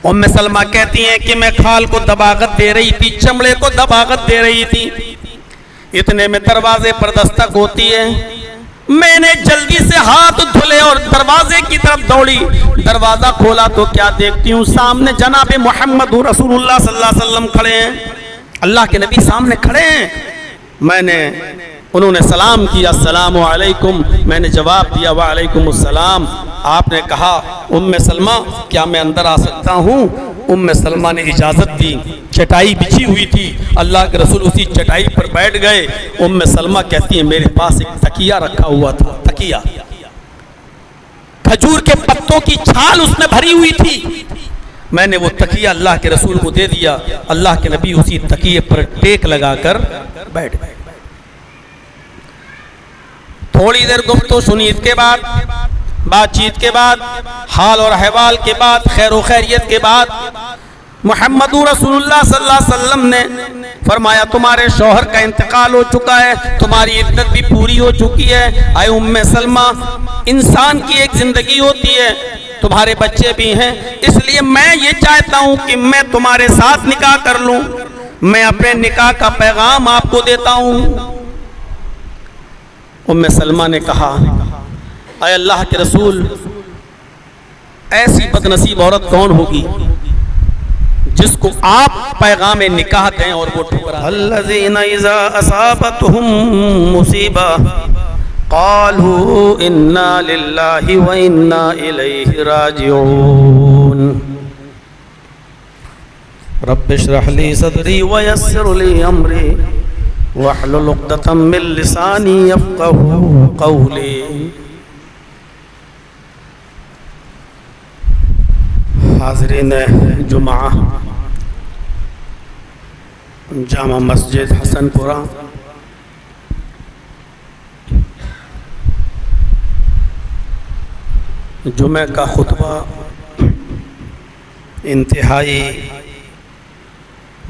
ام سلمہ کہتی ہیں کہ میں کھال کو دباغت دے رہی تھی، چمڑے کو دباغت دے رہی تھی، اتنے میں دروازے پر دستک ہوتی ہے، میں نے جلدی سے ہاتھ دھلے اور دروازے کی طرف دوڑی، دروازہ کھولا تو کیا دیکھتی ہوں سامنے جناب محمد رسول اللہ صلی اللہ علیہ وسلم کھڑے ہیں، اللہ کے نبی سامنے کھڑے ہیں۔ انہوں نے سلام کیا، السلام علیکم، میں نے جواب دیا وعلیکم السلام۔ آپ نے کہا ام سلمہ کیا میں اندر آ سکتا ہوں؟ ام سلمہ نے اجازت دی، چٹائی بچھی ہوئی تھی، اللہ کے رسول اسی چٹائی پر بیٹھ گئے۔ ام سلمہ کہتی ہیں میرے پاس ایک تکیہ رکھا ہوا تھا، تکیہ کھجور کے پتوں کی چھال اس میں بھری ہوئی تھی، میں نے وہ تکیہ اللہ کے رسول کو دے دیا، اللہ کے نبی اسی تکیے پر ٹیک لگا کر بیٹھ گئے۔ تھوڑی دیر گفتگو سنی، اس کے بعد بات چیت کے بعد، حال اور احوال کے بعد، خیر و خیریت کے بعد، محمد رسول اللہ صلی اللہ علیہ وسلم نے فرمایا تمہارے شوہر کا انتقال ہو چکا ہے، تمہاری عدت بھی پوری ہو چکی ہے۔ اے ام سلمہ، انسان کی ایک زندگی ہوتی ہے، تمہارے بچے بھی ہیں، اس لیے میں یہ چاہتا ہوں کہ میں تمہارے ساتھ نکاح کر لوں، میں اپنے نکاح کا پیغام آپ کو دیتا ہوں۔ ام سلمہ نے کہا اے اللہ کے رسول، ایسی بد نصیب عورت کون ہوگی جس کو آپ پیغام نکاح دیں اور وہ ٹھکرا دیں؟ الذین اذا اصابتهم مصیبہ قالوا انا للہ وانا الیہ راجعون رب اشرح لی صدری ویسر لی امری واحلل عقدۃ من لسانی یفقہوا قولی۔ حاضرین جمعہ جامع مسجد حسن پورہ، جمعہ کا خطبہ انتہائی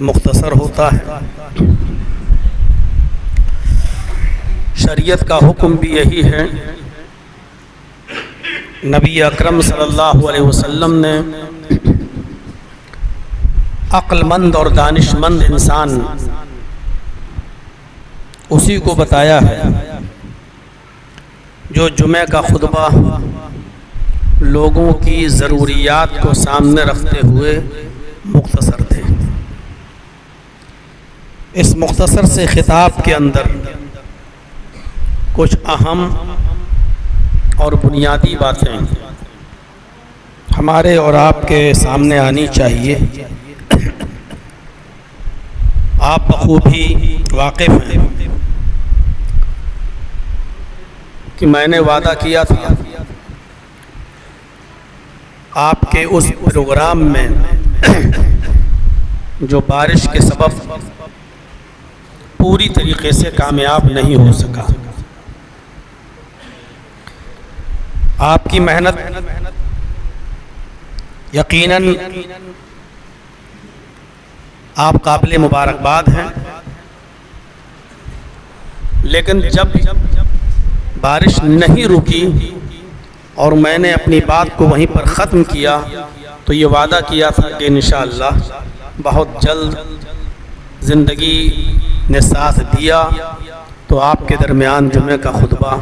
مختصر ہوتا ہے، شریعت کا حکم بھی یہی ہے۔ نبی اکرم صلی اللہ علیہ وسلم نے عقل مند اور دانش مند انسان اسی کو بتایا ہے جو جمعہ کا خطبہ لوگوں کی ضروریات کو سامنے رکھتے ہوئے مختصر تھے۔ اس مختصر سے خطاب کے اندر کچھ اہم اور بنیادی باتیں ہمارے اور آپ کے سامنے آنی چاہیے۔ آپ بخوبی واقف ہیں کہ میں نے وعدہ کیا تھا آپ کے اس پروگرام میں جو بارش کے سبب پوری طریقے سے کامیاب نہیں ہو سکا، آپ کی محنت یقیناً آپ قابل مبارکباد ہیں، لیکن جب بارش نہیں رکی اور میں نے اپنی بات کو وہیں پر ختم کیا تو یہ وعدہ کیا تھا کہ انشاءاللہ بہت جلد زندگی نے ساتھ دیا تو آپ کے درمیان جمعہ کا خطبہ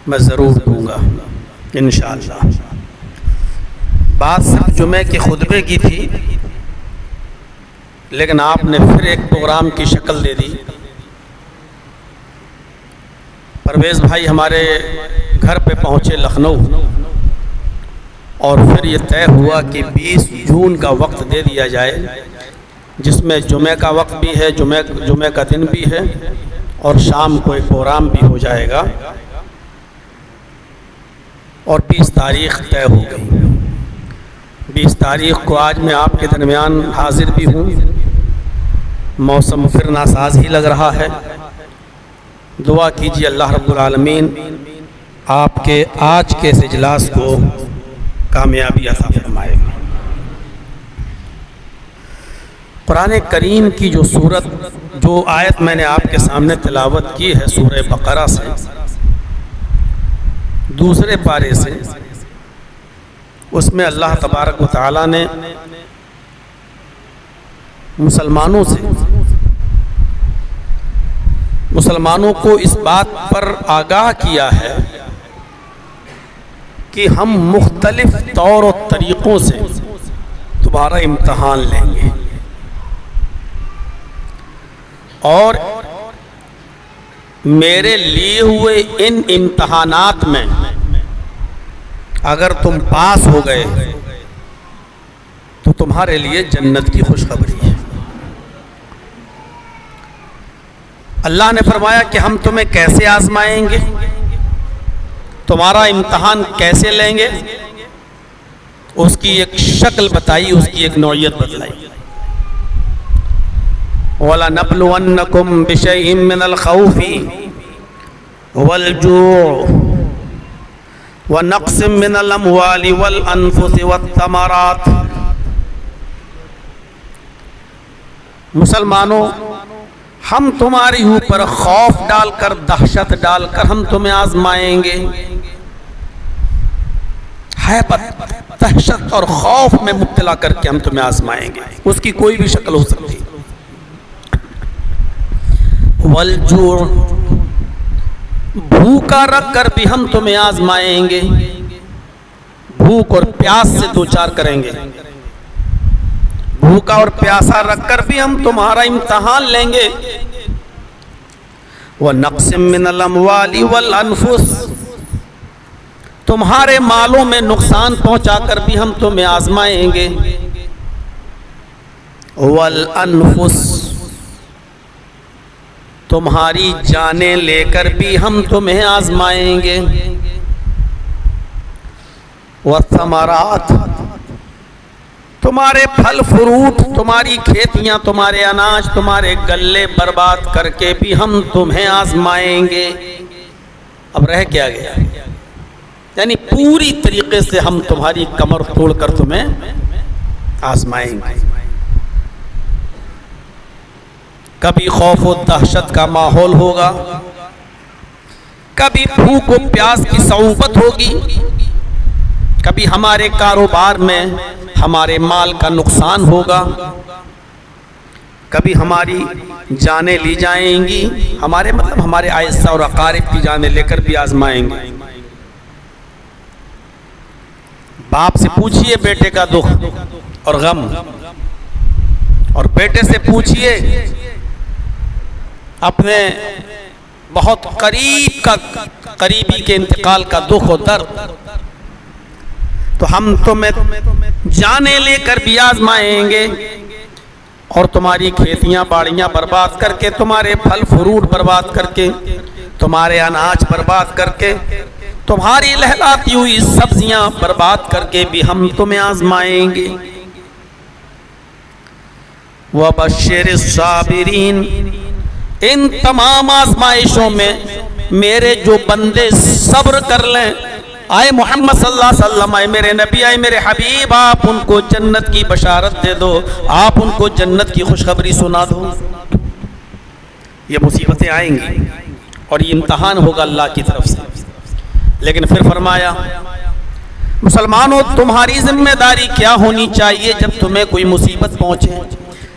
میں ضرور دوں گا انشاءاللہ۔ بات صرف جمعہ کے خطبے کی تھی، لیکن آپ نے پھر ایک پروگرام کی شکل دے دی۔ پرویز بھائی ہمارے گھر پہ پہنچے لکھنؤ، اور پھر یہ طے ہوا کہ 20 جون کا وقت دے دیا جائے، جس میں جمعہ کا وقت بھی ہے، جمعہ کا دن بھی ہے، اور شام کو ایک پروگرام بھی ہو جائے گا، اور 20 تاریخ طے ہو گئی۔ 20 تاریخ کو آج میں آپ کے درمیان حاضر بھی ہوں۔ موسم پھر ناساز ہی لگ رہا ہے، دعا کیجیے اللہ رب العالمین آپ کے آج کے اس اجلاس کو کامیابی عطا فرمائے۔ قرآن کریم کی جو آیت میں نے آپ کے سامنے تلاوت کی ہے سورہ بقرہ سے، دوسرے پارے سے، اس میں اللہ تبارک و تعالیٰ نے مسلمانوں سے، مسلمانوں کو اس بات پر آگاہ کیا ہے کہ ہم مختلف طور و طریقوں سے تمہارا امتحان لیں گے، اور میرے لیے ہوئے ان امتحانات میں اگر تم پاس ہو گئے تو تمہارے لیے جنت کی خوشخبری ہے۔ اللہ نے فرمایا کہ ہم تمہیں کیسے آزمائیں گے، تمہارا امتحان کیسے لیں گے، اس کی ایک شکل بتائی، اس کی ایک نوعیت بتلائی۔ وَلَنَبْلُوَنَّكُمْ بِشَيْءٍ مِّنَ الْخَوْفِ وَالْجُوعِ وَنَقْصٍ مِّنَ الْأَمْوَالِ وَالْأَنفُسِ وَالثَّمَرَاتِ۔ مسلمانوں، ہم تمہارے اوپر خوف ڈال کر، دہشت ڈال کر ہم تمہیں آزمائیں گے، ہیبت، دہشت اور خوف میں مبتلا کر کے ہم تمہیں آزمائیں گے، اس کی کوئی بھی شکل ہو سکتی۔ والجوع، بھوکا رکھ کر بھی ہم تمہیں آزمائیں گے، بھوک اور پیاس سے دوچار کریں گے، بھوکا اور پیاسا رکھ کر بھی ہم تمہارا امتحان لیں گے۔ وَنَقْصٍ مِّنَ الْأَمْوَالِ وَالْأَنفُسِ، تمہارے مالوں میں نقصان پہنچا کر بھی ہم تمہیں آزمائیں گے۔ وَالْأَنفُسِ، تمہاری جانیں لے کر بھی ہم تمہیں آزمائیں گے۔ وَالثَّمَرَاتِ، تمہارے پھل فروٹ، تمہاری کھیتیاں، تمہارے اناج، تمہارے غلے برباد کر کے بھی ہم تمہیں آزمائیں گے۔ اب رہ کیا گیا؟ یعنی پوری طریقے سے ہم تمہاری کمر توڑ کر تمہیں آزمائیں گے۔ کبھی خوف و دہشت کا ماحول ہوگا، کبھی بھوک و پیاس کی صعوبت ہوگی، کبھی ہمارے کاروبار میں ہمارے مال کا نقصان ہوگا، کبھی ہماری جانیں لی جائیں گی، ہمارے اعزہ اور اقارب کی جانیں لے کر بھی آزمائیں گے۔ باپ سے پوچھئے بیٹے کا دکھ اور غم، اور بیٹے سے پوچھئے اپنے بہت قریبی کے انتقال کا دکھ و درد۔ تو ہم تمہیں جانیں لے کر بھی آزمائیں گے، اور تمہاری کھیتیاں باڑیاں برباد کر کے، تمہارے پھل فروٹ برباد کر کے، تمہارے اناج برباد کر کے، تمہاری لہلاتی ہوئی سبزیاں برباد کر کے بھی ہم تمہیں آزمائیں گے۔ وَبَشِّرِ الصَّابِرِينَ، ان تمام آزمائشوں میں میرے جو بندے صبر کر لیں، آئے محمد صلی اللہ علیہ وسلم، آئے میرے نبی، آئے میرے حبیب، آپ ان کو جنت کی بشارت دے دو، آپ ان کو جنت کی خوشخبری سنا دو۔ یہ مصیبتیں آئیں گی اور یہ امتحان ہوگا اللہ کی طرف سے، لیکن پھر فرمایا مسلمانوں، تمہاری ذمہ داری کیا ہونی چاہیے جب تمہیں کوئی مصیبت پہنچے،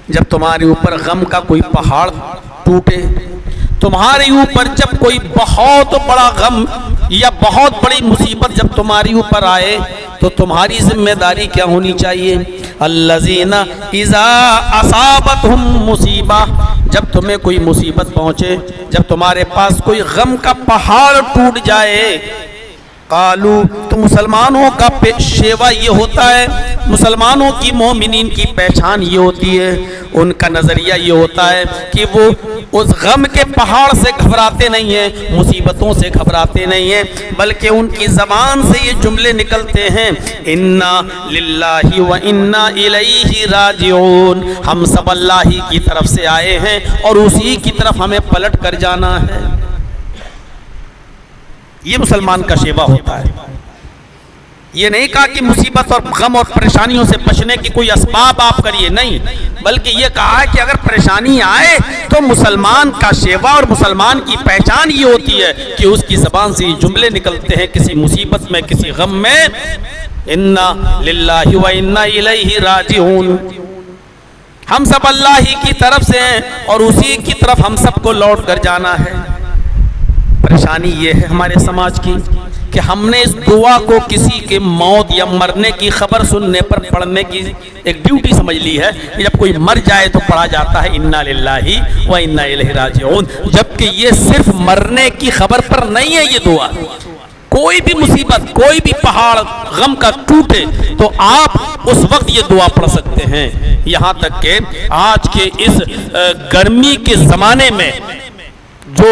جب تمہارے اوپر غم کا کوئی پہاڑ ٹوٹے، تمہارے اوپر جب کوئی بہت بڑا غم یا بہت بڑی مصیبت جب تمہاری اوپر آئے، تو تمہاری ذمہ داری کیا ہونی چاہیے؟ الذین اذا اصابتہم مصیبہ، جب تمہیں کوئی مصیبت پہنچے، جب تمہارے پاس کوئی غم کا پہاڑ ٹوٹ جائے، قالو، تو مسلمانوں کا شیوا یہ ہوتا ہے، مسلمانوں کی، مومنین کی پہچان یہ ہوتی ہے، ان کا نظریہ یہ ہوتا ہے کہ وہ اس غم کے پہاڑ سے گھبراتے نہیں ہیں، مصیبتوں سے گھبراتے نہیں ہیں، بلکہ ان کی زبان سے یہ جملے نکلتے ہیں، انا للہ و انا الیہ راجعون، ہم سب اللہ ہی کی طرف سے آئے ہیں اور اسی کی طرف ہمیں پلٹ کر جانا ہے۔ یہ مسلمان کا شیوا ہوتا ہے۔ یہ نہیں کہا کہ مصیبت اور غم اور پریشانیوں سے بچنے کی کوئی اسباب آپ کریے، نہیں، بلکہ یہ کہا ہے کہ اگر پریشانی آئے تو مسلمان کا شیوا اور مسلمان کی پہچان یہ ہوتی ہے کہ اس کی زبان سے یہ جملے نکلتے ہیں کسی مصیبت میں، کسی غم میں، انا للہ و انا الیہ راجعون، ہم سب اللہ ہی کی طرف سے ہیں اور اسی کی طرف ہم سب کو لوٹ کر جانا ہے۔ پریشانی یہ ہے ہمارے سماج کی کہ ہم نے اس دعا کو کسی کے موت یا مرنے کی خبر سننے پر پڑھنے کی ایک ڈیوٹی سمجھ لی ہے کہ جب کوئی مر جائے تو پڑھا جاتا ہے انا للہ و انا الیہ راجعون، جبکہ یہ صرف مرنے کی خبر پر نہیں ہے۔ یہ دعا کوئی بھی مصیبت، کوئی بھی پہاڑ غم کا ٹوٹے تو آپ اس وقت یہ دعا پڑھ سکتے ہیں۔ یہاں تک کہ آج کے اس گرمی کے زمانے میں جو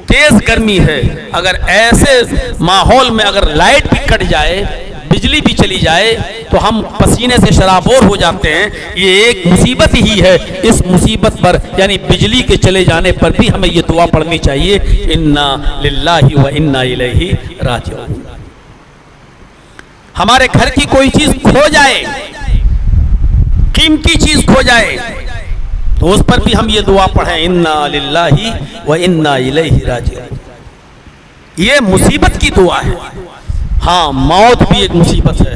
تیز گرمی ہے، اگر ایسے ماحول میں اگر لائٹ بھی کٹ جائے، بجلی بھی چلی جائے تو ہم پسینے سے شرابور ہو جاتے ہیں۔ یہ ایک مصیبت ہی ہے، اس مصیبت پر یعنی بجلی کے چلے جانے پر بھی ہمیں یہ دعا پڑھنی چاہیے، انا للہ و انا الیہ راجعون۔ ہمارے گھر کی کوئی چیز کھو جائے، قیمتی چیز کھو جائے تو اس پر بھی ہم یہ دعا پڑھیں انا للہ و انا الیہ راجعون۔ یہ مصیبت کی دعا ہے۔ ہاں، موت بھی ایک مصیبت ہے،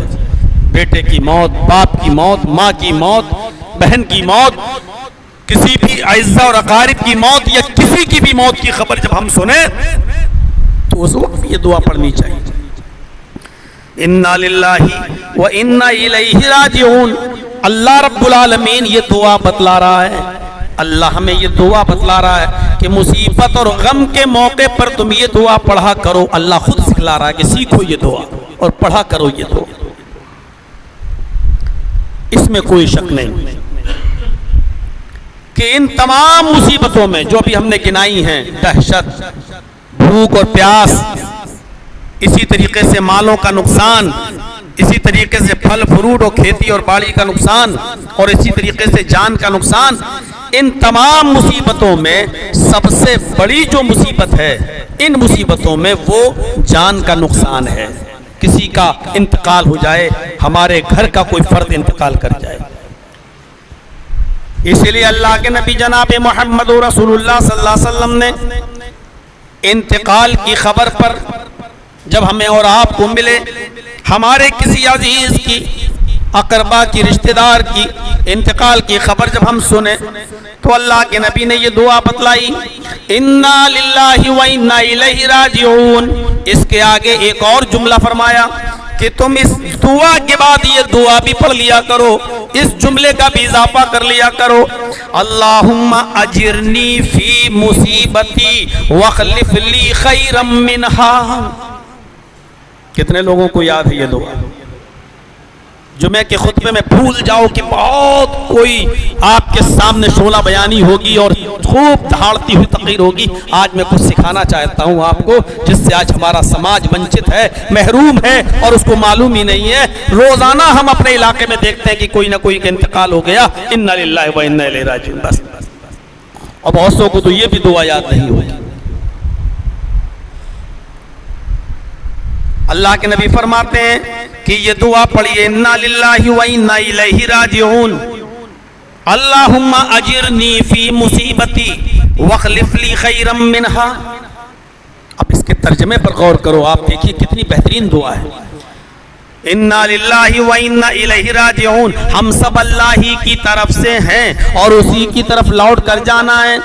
بیٹے کی موت، باپ کی موت، ماں کی موت، بہن کی موت، کسی بھی اعزاء اور اقارب کی موت یا کسی کی بھی موت کی خبر جب ہم سنیں تو اس وقت یہ دعا پڑھنی چاہیے، انا للہ و انا الیہ راجعون۔ اللہ رب العالمین یہ دعا بتلا رہا ہے، اللہ ہمیں یہ دعا بتلا رہا ہے کہ مصیبت اور غم کے موقع پر تم یہ دعا پڑھا کرو۔ اللہ خود سکھلا رہا ہے کہ سیکھو یہ دعا اور پڑھا کرو یہ دعا۔ اس میں کوئی شک نہیں کہ ان تمام مصیبتوں میں جو بھی ہم نے گنائی ہیں، دہشت، بھوک اور پیاس، اسی طریقے سے مالوں کا نقصان، اسی طریقے سے پھل فروٹ اور کھیتی اور باڑی کا نقصان، اور اسی طریقے سے جان کا نقصان، ان تمام مصیبتوں میں سب سے بڑی جو مصیبت ہے ان مصیبتوں میں وہ جان کا نقصان ہے۔ کسی کا انتقال ہو جائے، ہمارے گھر کا کوئی فرد انتقال کر جائے۔ اسی لیے اللہ کے نبی جناب محمد رسول اللہ صلی اللہ علیہ وسلم نے انتقال کی خبر پر جب ہمیں اور آپ کو ملے، ہمارے کسی عزیز کی، اقربا کی، رشتہ دار کی انتقال کی خبر جب ہم سنیں تو اللہ کے نبی نے یہ دعا بتلائی، انا للہ و انا الیہ راجعون۔ اس کے آگے ایک اور جملہ فرمایا کہ تم اس دعا کے بعد یہ دعا بھی پڑھ لیا کرو، اس جملے کا بھی اضافہ کر لیا کرو، اللہم اجرنی فی مصیبتی واخلف لی خیرا منہا۔ کتنے لوگوں کو یاد ہے یہ دعا؟ جمعے کے خطبے میں بھول جاؤ کہ بہت کوئی آپ کے سامنے شعلہ بیانی ہوگی اور خوب دہاڑتی ہوئی تقریر ہوگی۔ آج میں کچھ سکھانا چاہتا ہوں آپ کو جس سے آج ہمارا سماج ونچت ہے، محروم ہے اور اس کو معلوم ہی نہیں ہے۔ روزانہ ہم اپنے علاقے میں دیکھتے ہیں کہ کوئی نہ کوئی کا انتقال ہو گیا، انا للہ و انا الیہ راجعون، بس۔ اور بہت سو کو تو یہ بھی دعا یاد نہیں ہوگی۔ اللہ کے نبی فرماتے ہیں کہ یہ دعا پڑھیے، انا للہ و انا الیہ راجعون، اللہم اجرنی فی مصیبتی واخلف لی خیرا منہا۔ اب اس کے ترجمے پر غور کرو، آپ دیکھیے کتنی بہترین دعا ہے۔ انا للہ و انا الیہ راجعون، ہم سب اللہ ہی کی طرف سے ہیں اور اسی کی طرف لوٹ کر جانا ہے۔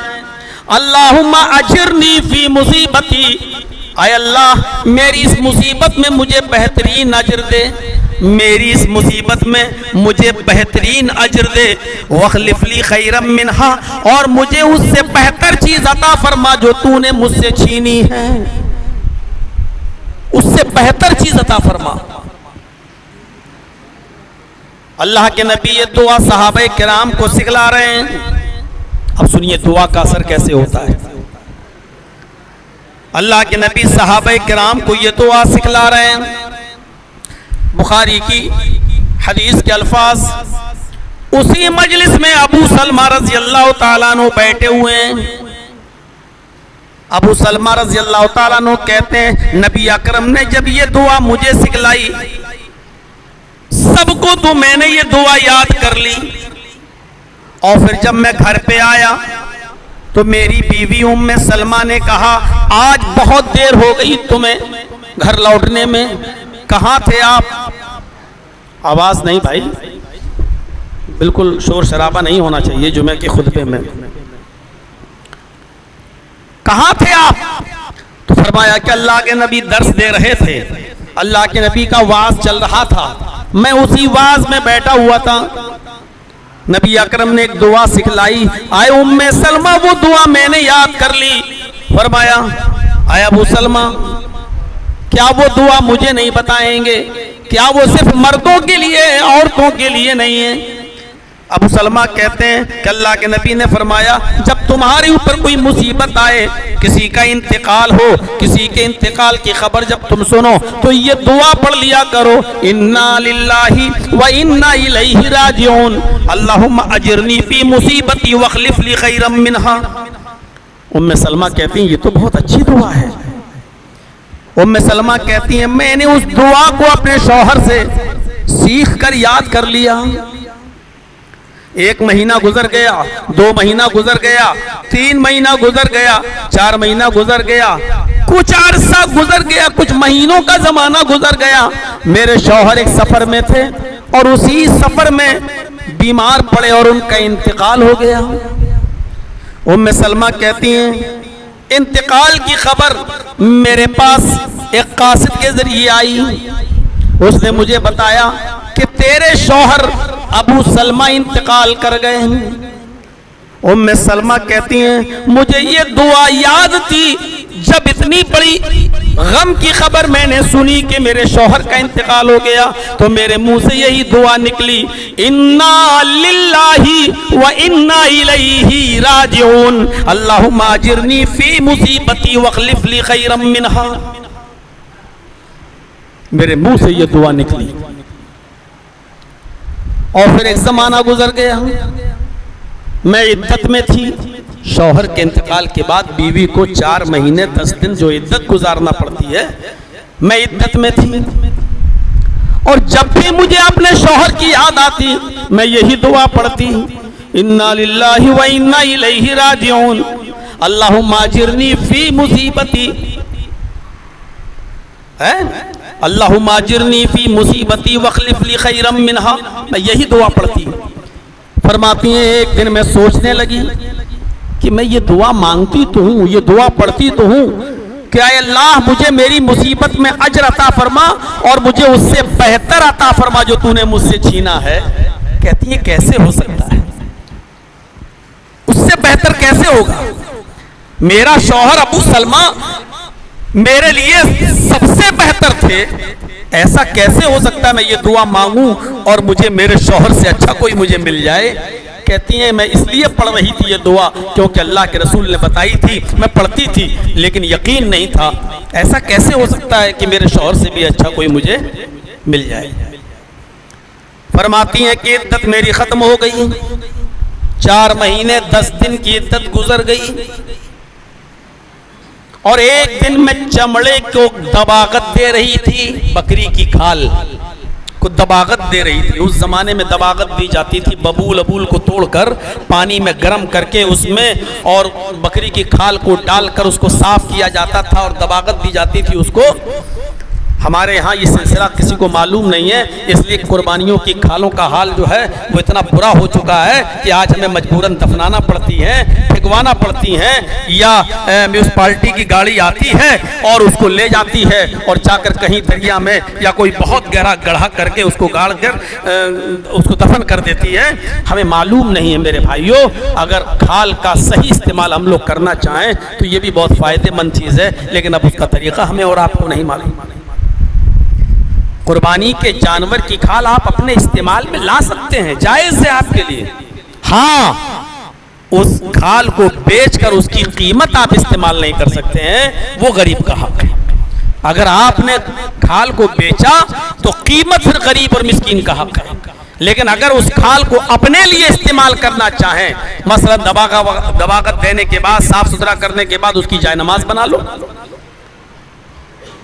اللہم اجرنی فی مصیبتی، اے اللہ میری اس مصیبت میں مجھے بہترین اجر دے، میری اس مصیبت میں مجھے بہترین اجر دے، واخلف لی خیرا منہا، اور مجھے اس سے بہتر چیز عطا فرما جو تو نے مجھ سے چھینی ہے، اس سے بہتر چیز عطا فرما۔ اللہ کے نبی یہ دعا صحابہ کرام کو سکھلا رہے ہیں۔ اب سنیے دعا کا اثر کیسے ہوتا ہے۔ اللہ کے نبی صحابہ کرام کو یہ دعا سکھلا رہے ہیں۔ بخاری کی حدیث کے الفاظ، اسی مجلس میں ابو سلمہ رضی اللہ تعالیٰ عنہ بیٹھے ہوئے ہیں۔ ابو سلمہ رضی اللہ تعالیٰ عنہ کہتے ہیں نبی اکرم نے جب یہ دعا مجھے سکھلائی، سب کو تو میں نے یہ دعا یاد کر لی، اور پھر جب میں گھر پہ آیا تو میری بیوی ام سلمہ نے کہا آج بہت دیر ہو گئی تمہیں گھر لوٹنے میں، کہاں تھے آپ؟ آواز نہیں بھائی، بالکل شور شرابہ نہیں ہونا چاہیے جمعہ کے خطبے میں. کہاں تھے آپ؟ تو فرمایا کہ اللہ کے نبی درس دے رہے تھے, اللہ کے نبی کا وعظ چل رہا تھا, میں اسی وعظ میں بیٹھا ہوا تھا. نبی اکرم نے ایک دعا سکھلائی, آئے ام سلمہ وہ دعا میں نے یاد کر لی. فرمایا آئے ابو سلمہ کیا وہ دعا مجھے نہیں بتائیں گے؟ کیا وہ صرف مردوں کے لیے عورتوں کے لیے نہیں ہے؟ ابو سلمہ کہتے ہیں کہ اللہ کے نبی نے فرمایا جب تمہارے اوپر کوئی مصیبت آئے, کسی کا انتقال ہو, کسی کے انتقال کی خبر جب تم سنو تو یہ دعا پڑھ لیا کرو, انا للہ و انا الیہ راجعون, اللہم اجرنی فی مصیبتی واخلف لی خیرا منہا. ام سلمہ کہتی ہیں یہ تو بہت اچھی دعا ہے. ام سلمہ کہتی ہیں میں نے اس دعا کو اپنے شوہر سے سیکھ کر یاد کر لیا. 1 مہینہ گزر گیا, 2 مہینہ گزر گیا, 3 مہینہ گزر گیا, 4 مہینہ گزر گیا, کچھ عرصہ گزر گیا, کچھ مہینوں کا زمانہ گزر گیا. میرے شوہر ایک سفر میں تھے اور اسی سفر میں بیمار پڑے اور ان کا انتقال ہو گیا. ام سلمہ کہتی ہیں انتقال کی خبر میرے پاس ایک قاصد کے ذریعے آئی, اس نے مجھے بتایا کہ تیرے شوہر ابو سلمہ انتقال کر گئے ہیں. ام سلمہ کہتی ہیں مجھے یہ دعا یاد تھی جب اتنی بڑی غم کی خبر میں نے سنی کہ میرے شوہر کا انتقال ہو گیا تو میرے منہ سے یہی دعا نکلی, انا للہ و انا الیہ راجعون, اللہم اجرنی فی مصیبتی واخلف لی خیرا منہا. میرے منہ سے یہ دعا نکلی. اور پھر ایک زمانہ گزر گیا, میں عدت میں تھی. شوہر کے انتقال کے بعد بیوی کو 4 مہینے 10 دن جو عدت گزارنا پڑتی ہے, میں عدت میں تھی. اور جب بھی مجھے اپنے شوہر کی یاد آتی میں یہی دعا پڑھتی, انا للہ و انا الیہ راجعون, اللہم اجرنی فی مصیبتی, اللہم اجرنی فی مصیبتی واخلف لی خیرا منہا. میں یہی دعا پڑھتی. فرماتی ہیں ایک دن میں سوچنے لگی کہ میں یہ دعا مانگتی تو ہوں, یہ دعا پڑھتی تو ہوں, کہ اے اللہ مجھے میری مصیبت میں اجر عطا فرما اور مجھے اس سے بہتر عطا فرما جو تو نے مجھ سے چھینا ہے. کہتی ہیں کیسے ہو سکتا ہے, اس سے بہتر کیسے ہوگا؟ میرا شوہر ابو سلمہ میرے لیے سب سے بہتر تھے, ایسا کیسے ہو سکتا ہے میں یہ دعا مانگوں اور مجھے میرے شوہر سے اچھا کوئی مجھے مل جائے؟ کہتی ہیں میں اس لیے پڑھ رہی تھی یہ دعا کیونکہ اللہ کے رسول نے بتائی تھی, میں پڑھتی تھی لیکن یقین نہیں تھا ایسا کیسے ہو سکتا ہے کہ میرے شوہر سے بھی اچھا کوئی مجھے مل جائے. فرماتی ہیں کہ عدت میری ختم ہو گئی, 4 مہینے 10 دن کی عدت گزر گئی اور ایک دن میں چمڑے کو دباغت دے رہی تھی, بکری کی کھال کو دباغت دے رہی تھی. اس زمانے میں دباغت دی جاتی تھی, ببول کو توڑ کر پانی میں گرم کر کے اس میں اور بکری کی کھال کو ڈال کر اس کو صاف کیا جاتا تھا اور دباغت دی جاتی تھی اس کو. ہمارے ہاں یہ سلسلہ کسی کو معلوم نہیں ہے, اس لیے قربانیوں کی کھالوں کا حال جو ہے وہ اتنا برا ہو چکا ہے کہ آج ہمیں مجبوراً دفنانا پڑتی ہیں, پھینکوانا پڑتی ہیں, یا میونسپالٹی کی گاڑی آتی ہے اور اس کو لے جاتی ہے اور جا کر کہیں دریا میں یا کوئی بہت گہرا گڑھا کر کے اس کو گاڑ کر اس کو دفن کر دیتی ہے. ہمیں معلوم نہیں ہے میرے بھائیوں, اگر کھال کا صحیح استعمال ہم لوگ کرنا چاہیں تو یہ بھی بہت فائدہ مند چیز ہے, لیکن اب اس کا طریقہ ہمیں اور آپ کو نہیں معلوم. قربانی کے جانور کی کھال آپ اپنے استعمال میں لا سکتے ہیں, جائز ہے آپ کے لیے. ہاں اس کھال کو بیچ کر اس کی قیمت آپ استعمال نہیں کر سکتے ہیں, وہ غریب کا حق ہے. اگر آپ نے کھال کو بیچا تو قیمت پھر غریب اور مسکین کا حق ہے. لیکن اگر اس کھال کو اپنے لیے استعمال کرنا چاہیں, مثلا دباغت دینے کے بعد صاف ستھرا کرنے کے بعد اس کی جائے نماز بنا لو,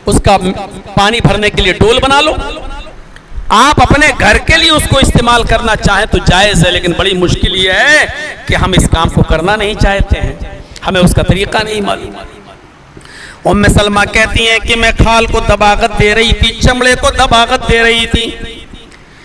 اس کا پانی بھرنے کے لیے ڈول بنا لو, آپ اپنے گھر کے لیے اس کو استعمال کرنا چاہیں تو جائز ہے. لیکن بڑی مشکل یہ ہے کہ ہم اس کام کو کرنا نہیں چاہتے ہیں, ہمیں اس کا طریقہ نہیں معلوم. ام سلمہ کہتی ہیں کہ میں کھال کو دباغت دے رہی تھی, چمڑے کو دباغت دے رہی تھی.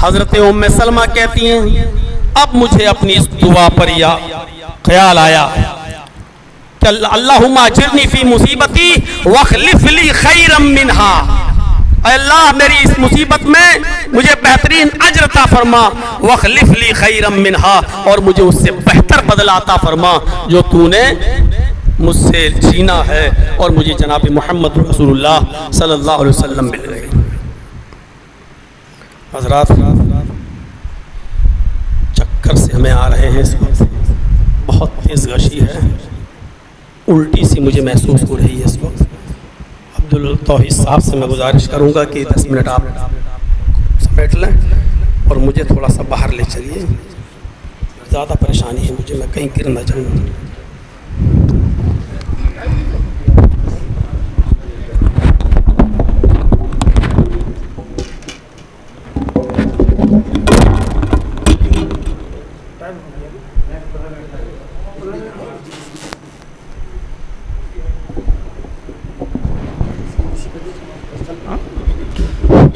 حضرت ام سلمہ کہتی ہیں اب مجھے اپنی اس دعا پر یا خیال آیا کہ اللہم اجرنی فی مصیبتی واخلف لی خیرا منہا، اے اللہ میری اس مصیبت میں مجھے بہترین اجر عطا فرما، واخلف لی خیرا منہا، اور مجھے اس سے بہتر بدلہ عطا فرما جو تو نے مجھ سے چھینا ہے، اور مجھے جناب محمد رسول اللہ صلی اللہ علیہ وسلم مل گئے۔ حضرات چکر سے ہمیں آ رہے ہیں اس وقت، بہت تیز غشی ہے، الٹی سی مجھے محسوس ہو رہی ہے اس وقت۔ عبدالتوحید صاحب سے میں گزارش کروں گا کہ 10 منٹ آپ سمیٹ لیں اور مجھے تھوڑا سا باہر لے چلیے، زیادہ پریشانی ہے مجھے، میں کہیں گر نہ جاؤں۔